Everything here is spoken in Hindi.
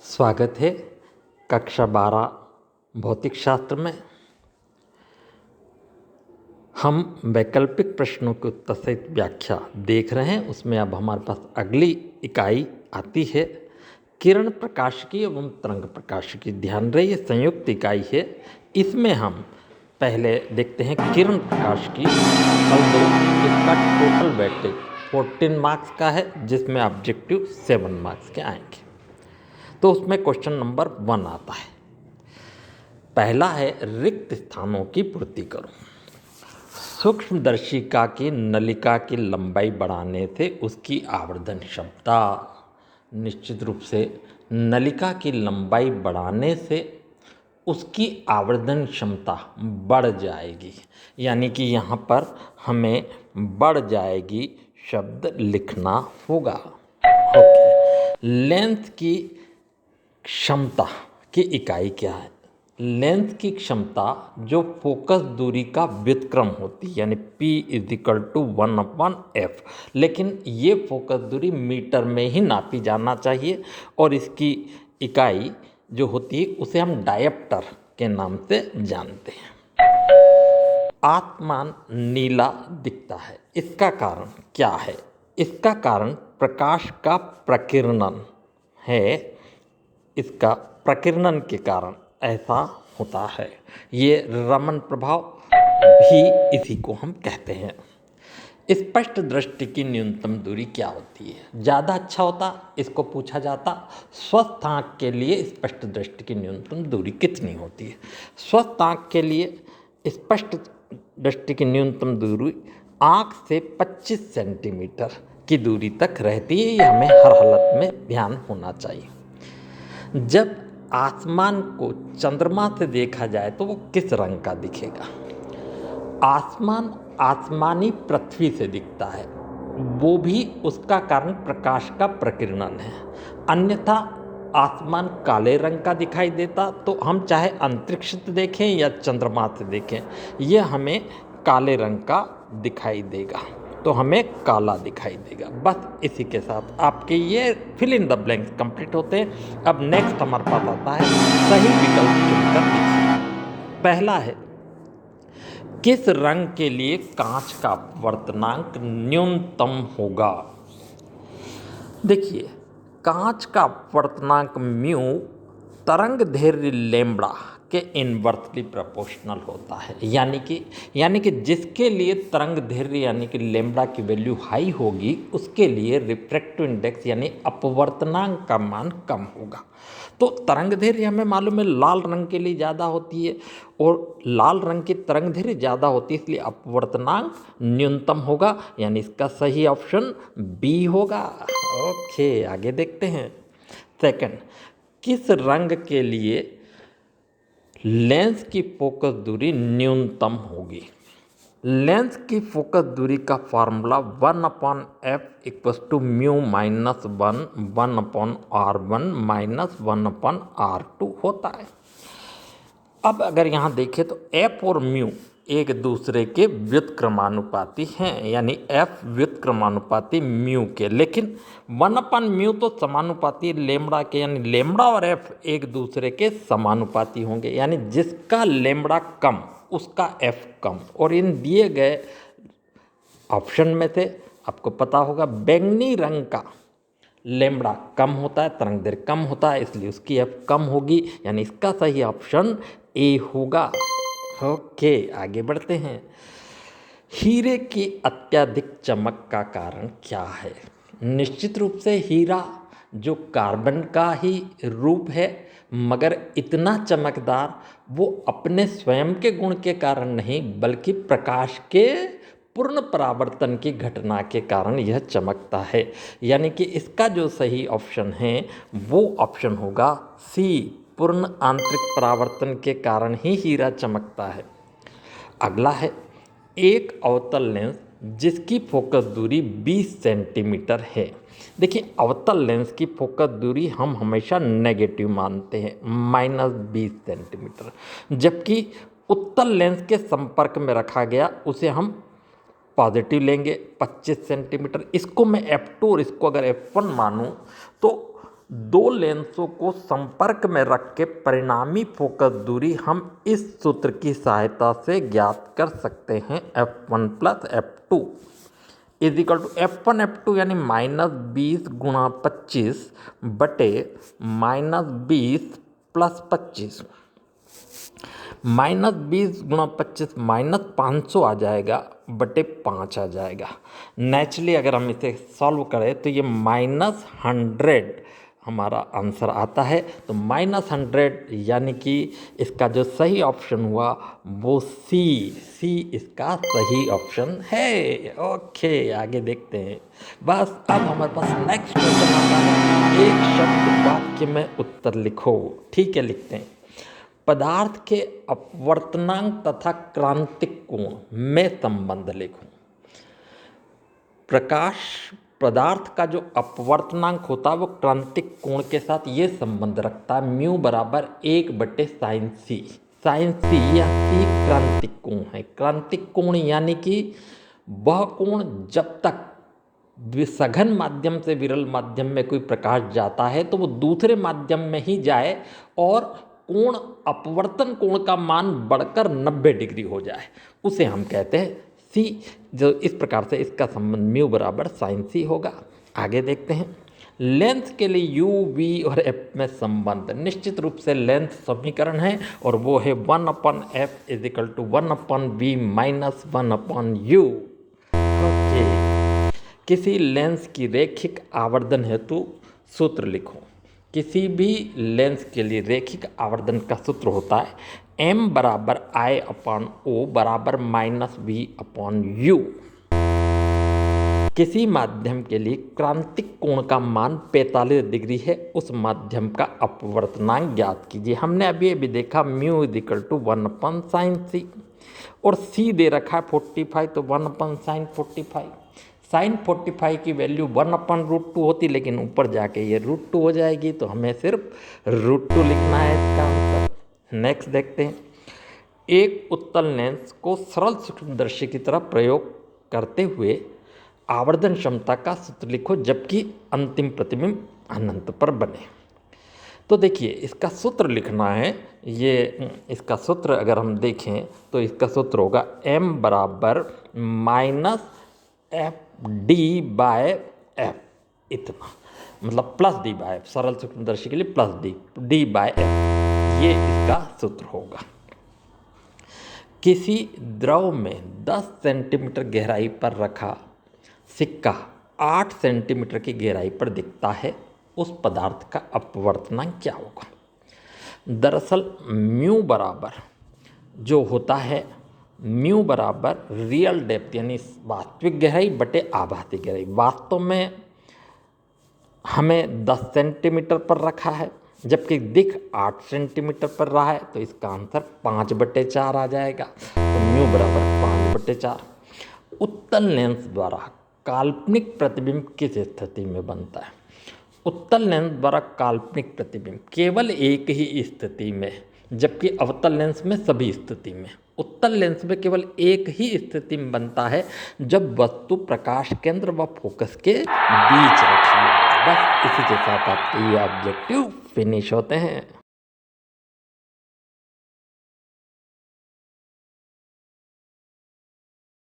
स्वागत है कक्षा 12 भौतिक शास्त्र में। हम वैकल्पिक प्रश्नों की उत्तर सहित व्याख्या देख रहे हैं। उसमें अब हमारे पास अगली इकाई आती है किरण प्रकाशिकी एवं तरंग प्रकाशिकी। ध्यान रहे, ये संयुक्त इकाई है। इसमें हम पहले देखते हैं किरण प्रकाशिकी हल 2। इसका टोटल वेटेज 14 मार्क्स का है, जिसमें ऑब्जेक्टिव 7 मार्क्स के आएंगे। तो उसमें क्वेश्चन नंबर 1 आता है। पहला है रिक्त स्थानों की पूर्ति करो। सूक्ष्मदर्शिका की नलिका की लंबाई बढ़ाने से उसकी आवर्धन क्षमता, निश्चित रूप से नलिका की लंबाई बढ़ाने से उसकी आवर्धन क्षमता बढ़ जाएगी, यानी कि यहाँ पर हमें बढ़ जाएगी शब्द लिखना होगा। ओके, लेंस की क्षमता की इकाई क्या है? लेंस की क्षमता जो फोकस दूरी का व्युत्क्रम होती है, यानी P = 1/f, लेकिन ये फोकस दूरी मीटर में ही नापी जाना चाहिए और इसकी इकाई जो होती है उसे हम डायप्टर के नाम से जानते हैं। आसमान नीला दिखता है, इसका कारण क्या है? इसका कारण प्रकाश का प्रकीर्णन है। इसका प्रकीर्णन के कारण ऐसा होता है। ये रमन प्रभाव भी इसी को हम कहते हैं। स्पष्ट दृष्टि की न्यूनतम दूरी क्या होती है? ज़्यादा अच्छा होता इसको पूछा जाता स्वस्थ आँख के लिए स्पष्ट दृष्टि की न्यूनतम दूरी कितनी होती है? स्वस्थ आँख के लिए स्पष्ट दृष्टि की न्यूनतम दूरी आँख से 25 सेंटीमीटर की दूरी तक रहती है। ये हमें हर हालत में ध्यान होना चाहिए। जब आसमान को चंद्रमा से देखा जाए तो वो किस रंग का दिखेगा? आसमान आसमानी पृथ्वी से दिखता है, वो भी उसका कारण प्रकाश का प्रकीर्णन है। अन्यथा आसमान काले रंग का दिखाई देता, तो हम चाहे अंतरिक्ष से देखें या चंद्रमा से देखें, ये हमें काले रंग का दिखाई देगा, तो हमें काला दिखाई देगा। बस इसी के साथ आपके ये fill in the blanks complete होते हैं। अब नेक्स्ट हमारे पास आता है सही विकल्प चुनकर लिखिए। पहला है किस रंग के लिए कांच का अपवर्तनांक न्यूनतम होगा? देखिए, कांच का अपवर्तनांक म्यू तरंगदैर्घ्य लैम्ब्डा के इन्वर्सली प्रोपोर्शनल होता है, यानी कि जिसके लिए तरंगदैर्घ्य यानी कि लैम्ब्डा की वैल्यू हाई होगी, उसके लिए रिफ्रैक्टिव इंडेक्स यानी अपवर्तनांक का मान कम होगा। तो तरंगदैर्घ्य हमें मालूम है लाल रंग के लिए ज़्यादा होती है, और लाल रंग की तरंगदैर्घ्य ज़्यादा होती है, इसलिए अपवर्तनांक न्यूनतम होगा, यानी इसका सही ऑप्शन बी होगा। ओके, आगे देखते हैं। सेकंड, किस रंग के लिए लेंस की फोकस दूरी न्यूनतम होगी? लेंस की फोकस दूरी का फार्मूला 1/f = μ - 1/r1 - 1/r2 होता है। अब अगर यहाँ देखें तो f और म्यू एक दूसरे के व्युत्क्रमानुपाती हैं, यानी f व्युत्क्रमानुपाती म्यू के, लेकिन 1/μ तो समानुपाती लेम्बड़ा के, यानी लेम्बड़ा और f एक दूसरे के समानुपाती होंगे, यानी जिसका लेम्बड़ा कम उसका f कम। और इन दिए गए ऑप्शन में से आपको पता होगा बैंगनी रंग का लेम्बड़ा कम होता है, तरंगदैर्घ्य कम होता है, इसलिए उसकी f कम होगी, यानी इसका सही ऑप्शन ए होगा। ओके, आगे बढ़ते हैं। हीरे की अत्यधिक चमक का कारण क्या है? निश्चित रूप से हीरा जो कार्बन का ही रूप है, मगर इतना चमकदार वो अपने स्वयं के गुण के कारण नहीं, बल्कि प्रकाश के पूर्ण परावर्तन की घटना के कारण यह चमकता है, यानी कि इसका जो सही ऑप्शन है वो ऑप्शन होगा सी, पूर्ण आंतरिक परावर्तन के कारण ही हीरा चमकता है। अगला है एक अवतल लेंस जिसकी फोकस दूरी 20 सेंटीमीटर है। देखिए, अवतल लेंस की फोकस दूरी हम हमेशा नेगेटिव मानते हैं, -20 सेंटीमीटर, जबकि उत्तल लेंस के संपर्क में रखा गया उसे हम पॉजिटिव लेंगे 25 सेंटीमीटर। इसको मैं f2 और इसको अगर f1 मानूं तो दो लेंसों को संपर्क में रख के परिणामी फोकस दूरी हम इस सूत्र की सहायता से ज्ञात कर सकते हैं। f1 plus f2 is equal to f1 यानी -20 गुणा 25 बटे -20 प्लस 25। -20 गुणा 25 -500 आ जाएगा बटे 5 आ जाएगा। नेचुरली अगर हम इसे सॉल्व करें तो ये -100 हमारा आंसर आता है। तो -100 यानी कि इसका जो सही ऑप्शन हुआ वो सी इसका सही ऑप्शन है। ओके, आगे देखते हैं। बस अब हमारे पास नेक्स्ट क्वेश्चन आता है, एक शब्द वाक्य में उत्तर लिखो। ठीक है, लिखते हैं। पदार्थ के अपवर्तनांक तथा क्रांतिक कोण में संबंध लिखो। प्रकाश पदार्थ का जो अपवर्तनांक होता है वो क्रांतिक कोण के साथ ये संबंध रखता है, म्यू बराबर 1/sin c। sin c या c क्रांतिक कोण है। क्रांतिक कोण यानी कि वह कोण जब तक सघन माध्यम से विरल माध्यम में कोई प्रकाश जाता है तो वो दूसरे माध्यम में ही जाए और कोण अपवर्तन कोण का मान बढ़कर 90 डिग्री हो जाए, उसे हम कहते हैं सी। जो इस प्रकार से इसका संबंध म्यू बराबर sin c होगा। आगे देखते हैं। लेंथ के लिए u, v और f में संबंध। निश्चित रूप से लेंथ समीकरण है और वो है 1/f is equal to 1/v minus 1/u। Okay, किसी लेंस की रैखिक आवर्धन हेतु सूत्र लिखो। किसी भी लेंस के लिए रैखिक आवर्धन का सूत्र होता है m बराबर I/O बराबर -v/u। किसी माध्यम के लिए क्रांतिक कोण का मान 45 डिग्री है, उस माध्यम का अपवर्तनांक ज्ञात कीजिए। हमने अभी देखा mu is equal to 1/sin c और c दे रखा है 45, तो 1/sin 45। sin 45 की वैल्यू 1/√2 होती, लेकिन ऊपर जाके ये √2 हो जाएगी, तो हमें सिर्फ √2 लिखना है इसका आंसर। नेक्स्ट देखते हैं। एक उत्तल लेंस को सरल सूक्ष्मदर्शी की तरह प्रयोग करते हुए आवर्धन क्षमता का सूत्र लिखो जबकि अंतिम प्रतिबिंब अनंत पर बने। तो देखिए, इसका सूत्र लिखना है। ये इसका सूत्र अगर हम देखें तो इसका सूत्र होगा m बराबर -f/d/f, इतना मतलब +d/f, सरल सूक्ष्मदर्शी के लिए +d/f, ये इसका सूत्र होगा। किसी द्रव में 10 सेंटीमीटर गहराई पर रखा सिक्का 8 सेंटीमीटर की गहराई पर दिखता है, उस पदार्थ का अपवर्तनांक क्या होगा? दरअसल म्यू बराबर जो होता है, म्यू बराबर रियल डेप्थ यानी वास्तविक गहराई बटे आभासी गहराई। वास्तव में हमें 10 सेंटीमीटर पर रखा है जबकि दिख 8 सेंटीमीटर पर रहा है, तो इसका आंसर 5/4 आ जाएगा। तो म्यू बराबर 5/4। उत्तल लेंस द्वारा काल्पनिक प्रतिबिंब किस स्थिति में बनता है? उत्तल लेंस द्वारा काल्पनिक प्रतिबिंब केवल एक ही स्थिति में, जबकि अवतल लेंस में सभी स्थिति में। उत्तल लेंस में केवल एक ही स्थिति में बनता है जब वस्तु प्रकाश केंद्र व फोकस के बीच रखी हो। बस इसी के साथ आपके ये ऑब्जेक्टिव फिनिश होते हैं।